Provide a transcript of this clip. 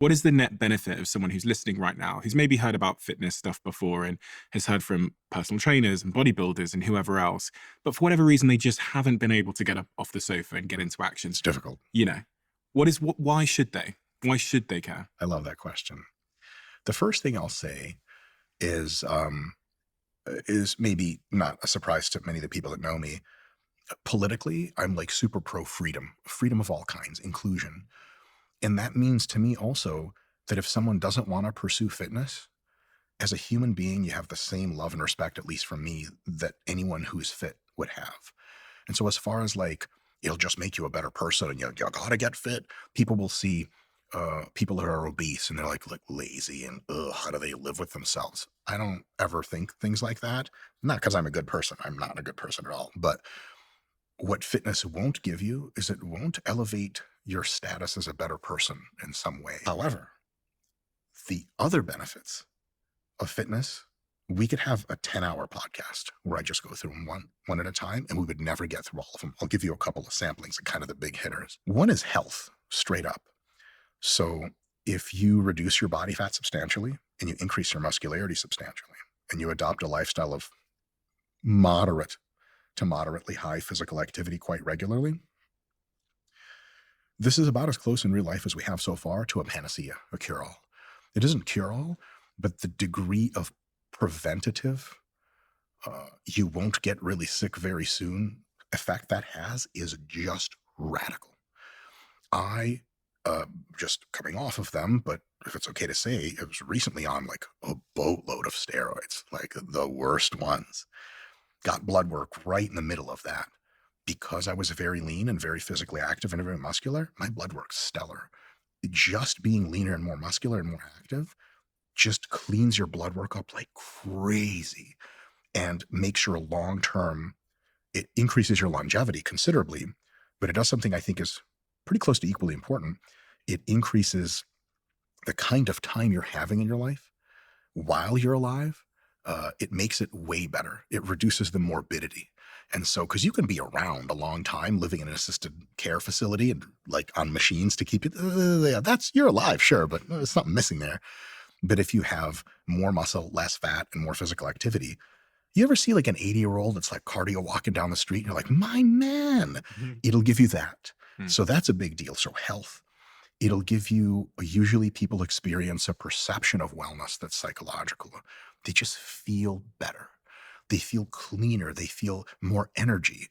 What is the net benefit of someone who's listening right now, who's maybe heard about fitness stuff before and has heard from personal trainers and bodybuilders and whoever else, but for whatever reason, they just haven't been able to get up off the sofa and get into action? It's difficult. You know, why should they? Why should they care? I love that question. The first thing I'll say is maybe not a surprise to many of the people that know me. Politically, I'm like super pro freedom, freedom of all kinds, inclusion. And that means to me also that if someone doesn't want to pursue fitness, as a human being, you have the same love and respect, at least from me, that anyone who's fit would have. And so as far as like, it'll just make you a better person and you gotta get fit, people will see people that are obese and they're like lazy and how do they live with themselves? I don't ever think things like that. Not because I'm a good person. I'm not a good person at all. But what fitness won't give you is it won't elevate your status as a better person in some way. However, the other benefits of fitness, we could have a 10-hour podcast where I just go through them one at a time, and we would never get through all of them. I'll give you a couple of samplings and kind of the big hitters. One is health, straight up. So if you reduce your body fat substantially and you increase your muscularity substantially, and you adopt a lifestyle of moderate to moderately high physical activity quite regularly, this is about as close in real life as we have so far to a panacea, a cure-all. It doesn't cure all, but the degree of preventative, you won't get really sick very soon effect that has is just radical. I, just coming off of them, but if it's okay to say, it was recently on like a boatload of steroids, like the worst ones. Got blood work right in the middle of that. Because I was very lean and very physically active and very muscular, my blood work's stellar. Just being leaner and more muscular and more active just cleans your blood work up like crazy and makes your long term, it increases your longevity considerably, but it does something I think is pretty close to equally important. It increases the kind of time you're having in your life while you're alive. It makes it way better. It reduces the morbidity. And so, because you can be around a long time living in an assisted care facility and like on machines to keep you, yeah, you're alive, sure, but there's something missing there. But if you have more muscle, less fat, and more physical activity, you ever see like an 80-year-old that's like cardio walking down the street and you're like, my man, Mhm. it'll give you that. Mm. So that's a big deal. So health, it'll give you, usually people experience a perception of wellness that's psychological. They just feel better. They feel cleaner. They feel more energy.